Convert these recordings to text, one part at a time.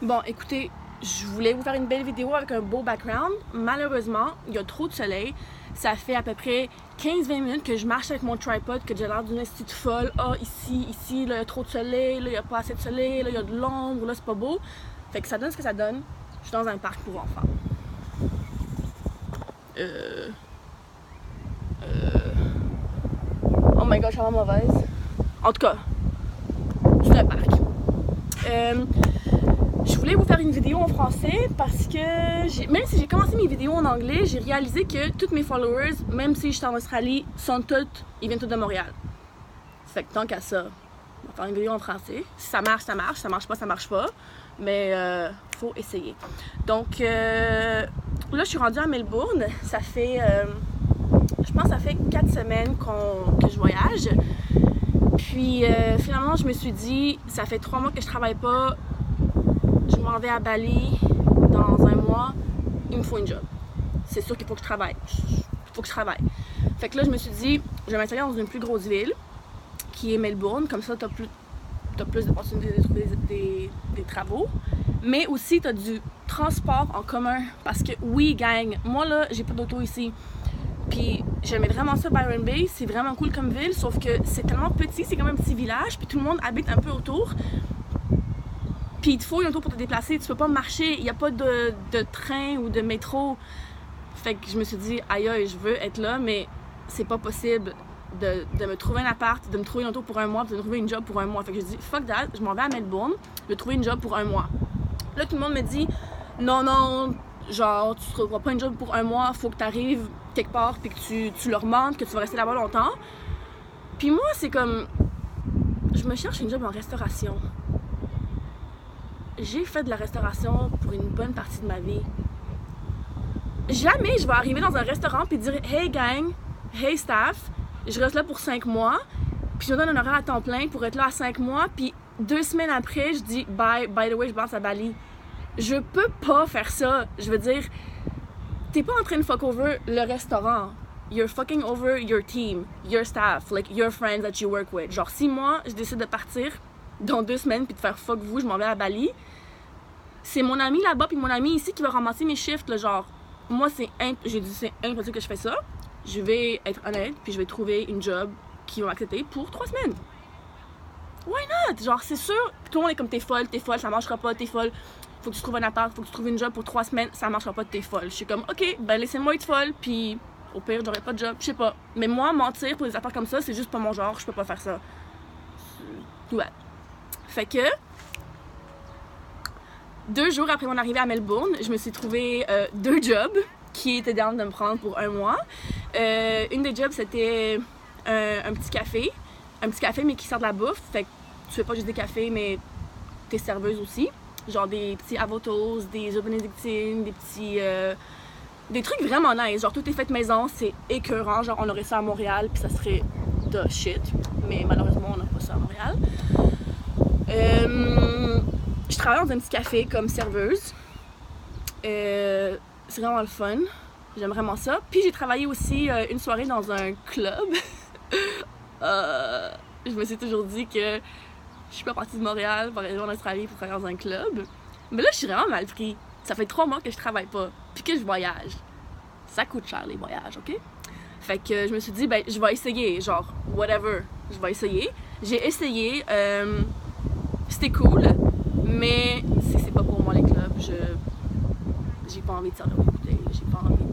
Bon, écoutez, je voulais vous faire une belle vidéo avec un beau background. Malheureusement, il y a trop de soleil. Ça fait à peu près 15-20 minutes que je marche avec mon tripod, que j'ai l'air d'une petite folle. Ah, ici, là, il y a trop de soleil, là, il n'y a pas assez de soleil, là, il y a de l'ombre, là, c'est pas beau. Fait que ça donne ce que ça donne. Je suis dans un parc pour enfants. Oh my god, je suis vraiment mauvaise. En tout cas, c'est un parc. Je voulais vous faire une vidéo en français parce que même si j'ai commencé mes vidéos en anglais, j'ai réalisé que tous mes followers, même si je suis en Australie, ils viennent tous de Montréal. Fait que tant qu'à ça, on va faire une vidéo en français. Si ça marche, ça marche. Ça marche pas, ça marche pas. Mais faut essayer. Donc là, je suis rendue à Melbourne. Ça fait, je pense que ça fait 4 semaines que je voyage. Puis finalement, je me suis dit, ça fait 3 mois que je travaille pas. Je m'en vais à Bali dans un mois. Il me faut une job. C'est sûr qu'il faut que je travaille. Fait que là, je me suis dit, je vais m'installer dans une plus grosse ville, qui est Melbourne. Comme ça, t'as plus d'opportunités de trouver des travaux. Mais aussi, t'as du transport en commun. Parce que oui, gang, moi là, j'ai pas d'auto ici. Puis j'aimais vraiment ça, Byron Bay. C'est vraiment cool comme ville, sauf que c'est tellement petit, c'est comme un petit village. Puis tout le monde habite un peu autour. Puis il te faut une auto pour te déplacer, tu peux pas marcher, il n'y a pas de train ou de métro. Fait que je me suis dit, aïe, je veux être là, mais c'est pas possible de me trouver un appart, de me trouver une auto pour un mois, de me trouver une job pour un mois. Fait que je dis, fuck that, je m'en vais à Melbourne, je vais trouver une job pour un mois. Là, tout le monde me dit, non, genre, tu trouveras pas une job pour un mois, faut que tu arrives quelque part, puis que tu leur demandes que tu vas rester là-bas longtemps. Puis moi, c'est comme, je me cherche une job en restauration. J'ai fait de la restauration pour une bonne partie de ma vie. Jamais je vais arriver dans un restaurant et dire « Hey gang, hey staff, je reste là pour 5 mois, puis je me donne un horaire à temps plein pour être là à 5 mois, puis 2 semaines après, je dis « Bye, by the way, je pense à Bali. » Je peux pas faire ça. Je veux dire, t'es pas en train de fuck over le restaurant. You're fucking over your team, your staff, like your friends that you work with. Genre, si moi, je décide de partir dans 2 semaines puis de faire fuck vous, je m'en vais à Bali, c'est mon ami là-bas puis mon ami ici qui va ramasser mes shifts, là, genre moi c'est impossible que je fais ça. Je vais être honnête puis je vais trouver une job qui va m'accepter pour 3 semaines. Why not? Genre c'est sûr, tout le monde est comme t'es folle, ça marchera pas, t'es folle, faut que tu trouves un appart, faut que tu trouves une job pour 3 semaines, ça marchera pas, t'es folle. Je suis comme ok, ben laissez-moi être folle puis au pire j'aurai pas de job, je sais pas. Mais moi mentir pour des affaires comme ça, c'est juste pas mon genre, je peux pas faire ça. Ouais. Fait que 2 jours après mon arrivée à Melbourne, je me suis trouvé 2 jobs qui étaient down de me prendre pour un mois. Une des jobs, c'était un petit café mais qui sert de la bouffe. Fait que tu fais pas juste des cafés, mais t'es serveuse aussi. Genre des petits avotos, des œufs bénédictines, des trucs vraiment nice. Genre tout est fait maison, c'est écœurant. Genre on aurait ça à Montréal, puis ça serait de shit. Mais malheureusement, on n'a pas ça à Montréal. Je travaille dans un petit café comme serveuse. C'est vraiment le fun. J'aime vraiment ça. Puis j'ai travaillé aussi une soirée dans un club. Je me suis toujours dit que je suis pas partie de Montréal pour aller en Australie pour travailler dans un club. Mais là, je suis vraiment mal pris. Ça fait 3 mois que je travaille pas. Puis que je voyage. Ça coûte cher les voyages, ok? Fait que je me suis dit, ben, je vais essayer. Genre, whatever. Je vais essayer. J'ai essayé. C'était cool. Mais c'est pas pour moi les clubs. J'ai pas envie de servir mes bouteilles. J'ai pas envie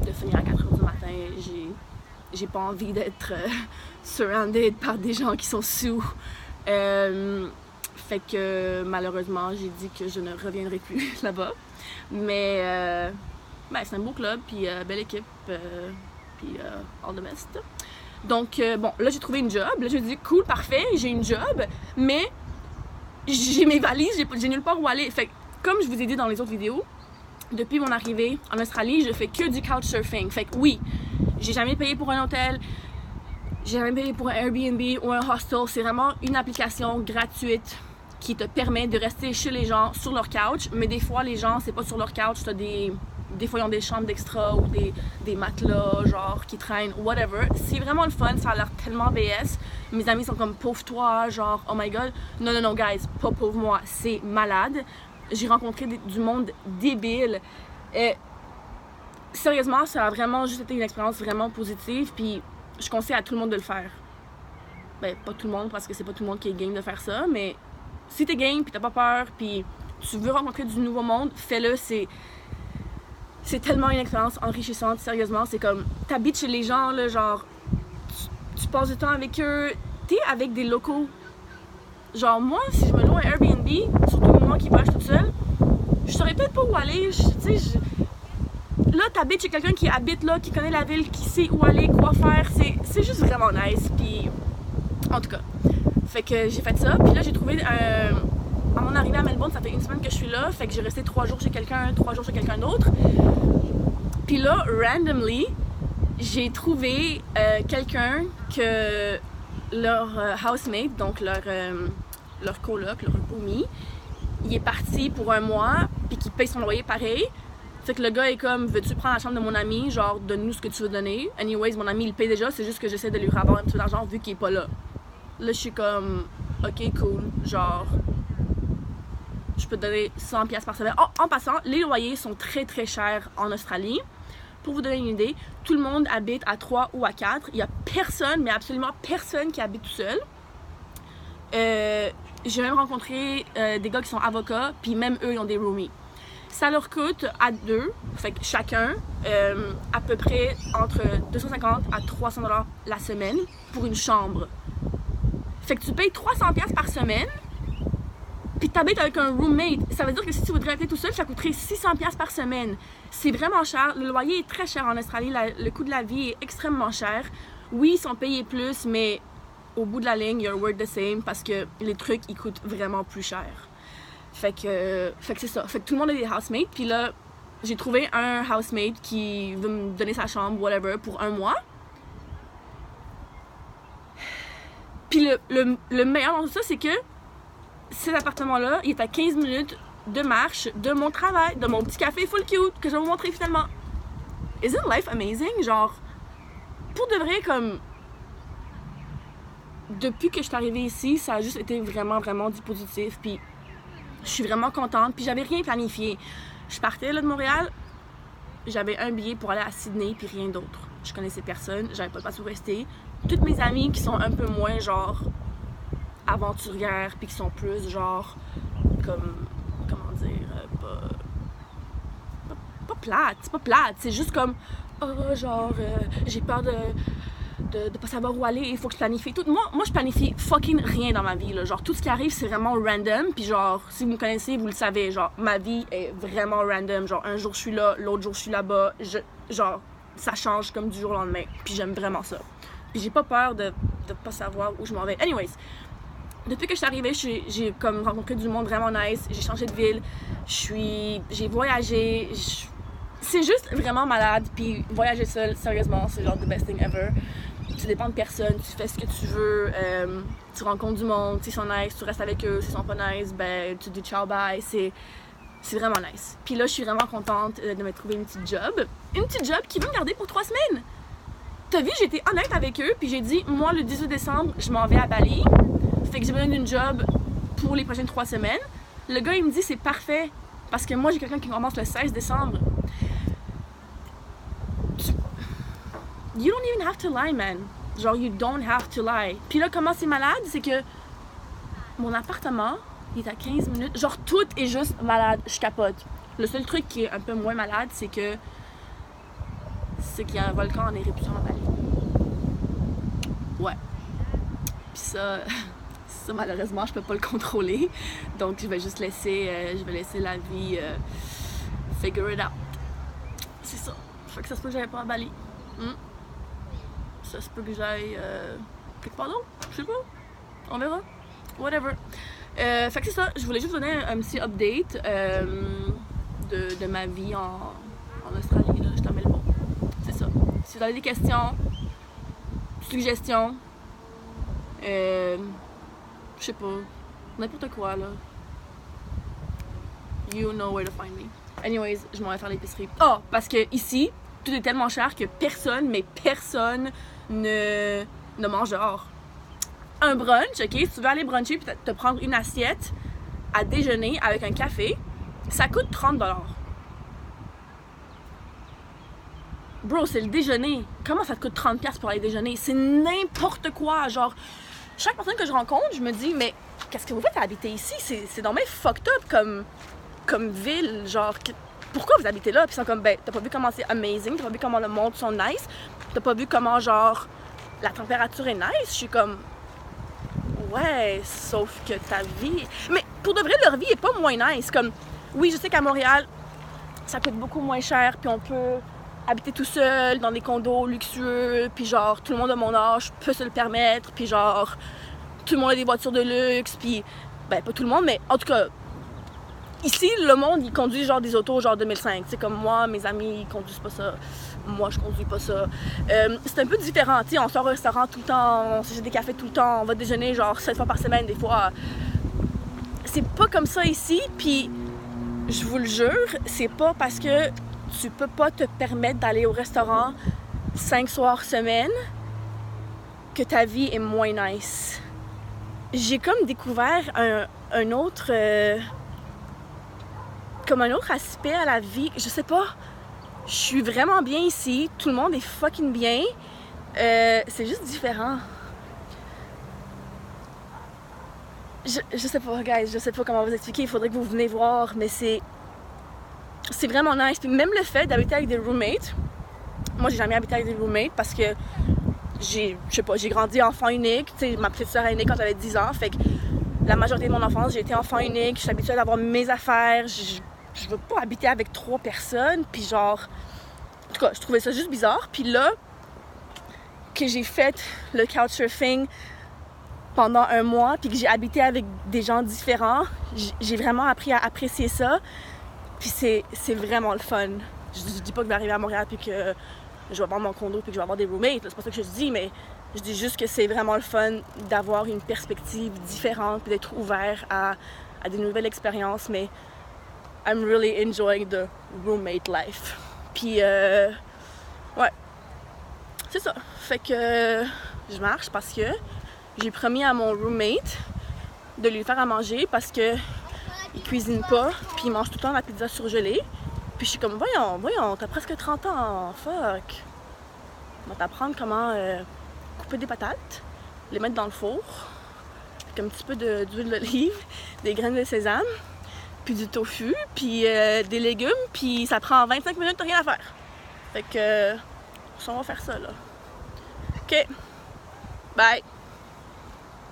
de finir à 4h du matin. J'ai pas envie d'être surrounded par des gens qui sont sous. Fait que malheureusement, j'ai dit que je ne reviendrai plus là-bas. Mais ben, c'est un beau club, puis belle équipe, puis all the best. Donc bon, là j'ai trouvé une job. Là j'ai dit cool, parfait, j'ai une job, mais j'ai mes valises, j'ai nulle part où aller. Fait que, comme je vous ai dit dans les autres vidéos, depuis mon arrivée en Australie, je fais que du couchsurfing. Fait que oui, j'ai jamais payé pour un hôtel, j'ai jamais payé pour un Airbnb ou un hostel. C'est vraiment une application gratuite qui te permet de rester chez les gens sur leur couch. Mais des fois, les gens, c'est pas sur leur couch, t'as des des fois ils ont des chambres d'extra ou des matelas genre qui traînent, whatever. C'est vraiment le fun, ça a l'air tellement BS. Mes amis sont comme pauvre toi, genre oh my god. Non, non, non, guys, pas pauvre moi, c'est malade. J'ai rencontré du monde débile. Et sérieusement, ça a vraiment juste été une expérience vraiment positive. Puis je conseille à tout le monde de le faire. Ben, pas tout le monde parce que c'est pas tout le monde qui est game de faire ça, mais si t'es game puis t'as pas peur puis tu veux rencontrer du nouveau monde, fais-le. C'est tellement une expérience enrichissante, sérieusement. C'est comme, t'habites chez les gens, là, genre, tu passes du temps avec eux, t'es avec des locaux. Genre, moi, si je me loue un Airbnb, surtout moi qui voyage toute seule, je saurais peut-être pas où aller, tu sais, là, t'habites chez quelqu'un qui habite là, qui connaît la ville, qui sait où aller, quoi faire, c'est juste vraiment nice, puis en tout cas. Fait que j'ai fait ça, puis là, j'ai trouvé à mon arrivée à Melbourne, ça fait une semaine que je suis là, fait que j'ai resté 3 jours chez quelqu'un, 3 jours chez quelqu'un d'autre. Puis là, randomly, j'ai trouvé quelqu'un que leur housemate, donc leur coloc, leur roomie, il est parti pour 1 mois, puis qu'il paye son loyer pareil. Fait que le gars est comme, veux-tu prendre la chambre de mon ami, genre donne-nous ce que tu veux donner. Anyways, mon ami il paye déjà, c'est juste que j'essaie de lui ravoir un petit peu d'argent vu qu'il est pas là. Là, je suis comme, ok, cool, genre, je peux te donner 100$ par semaine. Oh, en passant, les loyers sont très très chers en Australie. Pour vous donner une idée, tout le monde habite à 3 ou à 4. Il y a personne, mais absolument personne qui habite tout seul. J'ai même rencontré des gars qui sont avocats, puis même eux, ils ont des roomies. Ça leur coûte à 2, fait que chacun, à peu près entre 250 à 300$ la semaine pour une chambre. Fait que tu payes 300$ par semaine, puis t'habites avec un roommate. Ça veut dire que si tu voudrais habiter tout seul, ça coûterait 600$ par semaine. C'est vraiment cher. Le loyer est très cher en Australie. Le coût de la vie est extrêmement cher. Oui, ils sont payés plus, mais au bout de la ligne, you're worth the same parce que les trucs, ils coûtent vraiment plus cher. Fait que c'est ça. Fait que tout le monde a des housemates. Puis là, j'ai trouvé un housemate qui veut me donner sa chambre, whatever, pour 1 mois. Puis le meilleur dans tout ça, c'est que cet appartement-là, il est à 15 minutes de marche de mon travail, de mon petit café full cute que je vais vous montrer finalement. Isn't life amazing? Genre, pour de vrai, comme... Depuis que je suis arrivée ici, ça a juste été vraiment, vraiment du positif. Puis je suis vraiment contente. Puis j'avais rien planifié. Je partais là de Montréal, j'avais un billet pour aller à Sydney, puis rien d'autre. Je connaissais personne, j'avais pas de place où rester. Toutes mes amies qui sont un peu moins, genre, aventurières, puis qui sont plus, genre, comme, comment dire, pas plate, c'est pas plate, c'est juste comme, oh, genre, j'ai peur de pas savoir où aller, il faut que je planifie tout. Moi, je planifie fucking rien dans ma vie, là. Genre, tout ce qui arrive, c'est vraiment random, puis genre, si vous me connaissez, vous le savez, genre, ma vie est vraiment random. Genre, un jour, je suis là, l'autre jour, je suis là-bas, genre, ça change comme du jour au lendemain, puis j'aime vraiment ça. Puis j'ai pas peur de pas savoir où je m'en vais. Anyways, depuis que je suis arrivée, j'ai comme rencontré du monde vraiment nice, j'ai changé de ville, j'ai voyagé, c'est juste vraiment malade, puis voyager seul, sérieusement, c'est genre the best thing ever. Tu dépends de personne, tu fais ce que tu veux, tu rencontres du monde, s'ils sont nice, tu restes avec eux, s'ils sont pas nice, ben tu dis ciao bye, c'est vraiment nice. Puis là, je suis vraiment contente de me trouver une petite job qui veut me garder pour 3 semaines. T'as vu, j'ai été honnête avec eux, puis j'ai dit, moi, le 18 décembre, je m'en vais à Bali, fait que j'ai besoin d'une job pour les prochaines 3 semaines. Le gars, il me dit, c'est parfait, parce que moi, j'ai quelqu'un qui commence le 16 décembre. You don't even have to lie, man. Genre, you don't have to lie. Puis là, comment c'est malade, c'est que mon appartement, il est à 15 minutes. Genre, tout est juste malade. Je capote. Le seul truc qui est un peu moins malade, c'est qu'il y a un volcan en éruption à Bali. Ouais. Puis ça, malheureusement, je peux pas le contrôler. Donc, je vais juste laisser, la vie figure it out. C'est ça. Fait que ça se peut que j'aille pas à Bali. Ça se peut que j'aille quelque part d'autre, je sais pas, on verra, whatever. Fait que c'est ça, je voulais juste donner un petit update de ma vie en Australie, là, je t'en mets le bon. C'est ça. Si vous avez des questions, suggestions, je sais pas, n'importe quoi là, you know where to find me. Anyways, je m'en vais faire l'épicerie. Ah, parce que ici, tout est tellement cher que personne, mais personne ne mange dehors. Un brunch, ok? Si tu veux aller bruncher puis te prendre une assiette à déjeuner avec un café, ça coûte 30$. Bro, c'est le déjeuner. Comment ça te coûte 30$ pour aller déjeuner? C'est n'importe quoi. Genre, chaque personne que je rencontre, je me dis, mais qu'est-ce que vous faites à habiter ici? C'est dommage fucked up comme ville. Genre, pourquoi vous habitez là? Puis ils sont comme, ben, t'as pas vu comment c'est amazing, t'as pas vu comment le monde sont nice, t'as pas vu comment, genre, la température est nice. Je suis comme, ouais, sauf que ta vie... Mais pour de vrai, leur vie est pas moins nice. Comme, oui, je sais qu'à Montréal, ça coûte beaucoup moins cher, puis on peut habiter tout seul dans des condos luxueux, puis genre, tout le monde de mon âge peut se le permettre, puis genre, tout le monde a des voitures de luxe, puis, ben, pas tout le monde, mais en tout cas, ici, le monde, il conduit genre des autos genre 2005. Tu sais, comme moi, mes amis, ils conduisent pas ça. Moi, je conduis pas ça. C'est un peu différent, tu sais, on sort au restaurant tout le temps, on s'achète des cafés tout le temps, on va déjeuner genre 7 fois par semaine, des fois. C'est pas comme ça ici, puis je vous le jure, c'est pas parce que tu peux pas te permettre d'aller au restaurant 5 soirs semaine que ta vie est moins nice. J'ai comme découvert un autre aspect à la vie. Je sais pas, je suis vraiment bien ici, tout le monde est fucking bien, c'est juste différent. Je sais pas, guys, je sais pas comment vous expliquer, il faudrait que vous venez voir, mais c'est vraiment nice. Puis même le fait d'habiter avec des roommates, moi j'ai jamais habité avec des roommates parce que j'ai grandi enfant unique, tu sais, ma petite soeur est née quand j'avais 10 ans, fait que la majorité de mon enfance, j'ai été enfant unique, je suis habituée d'avoir mes affaires, je veux pas habiter avec 3 personnes, puis genre, en tout cas, je trouvais ça juste bizarre. Puis là, que j'ai fait le couchsurfing pendant un mois, puis que j'ai habité avec des gens différents, j'ai vraiment appris à apprécier ça, puis c'est vraiment le fun. Je dis pas que je vais arriver à Montréal puis que je vais avoir mon condo puis que je vais avoir des roommates, c'est pas ça que je dis, mais je dis juste que c'est vraiment le fun d'avoir une perspective différente puis d'être ouvert à des nouvelles expériences, mais I'm really enjoying the roommate life. Puis, ouais, c'est ça. Fait que je marche parce que j'ai promis à mon roommate de lui faire à manger parce que il cuisine pas, puis il mange tout le temps la pizza surgelée. Puis je suis comme, voyons, t'as presque 30 ans, fuck. On va t'apprendre comment couper des patates, les mettre dans le four, avec un petit peu d'huile d'olive, des graines de sésame, puis du tofu, puis des légumes, puis ça prend 25 minutes, t'as rien à faire. Fait que, on va faire ça, là. OK, bye!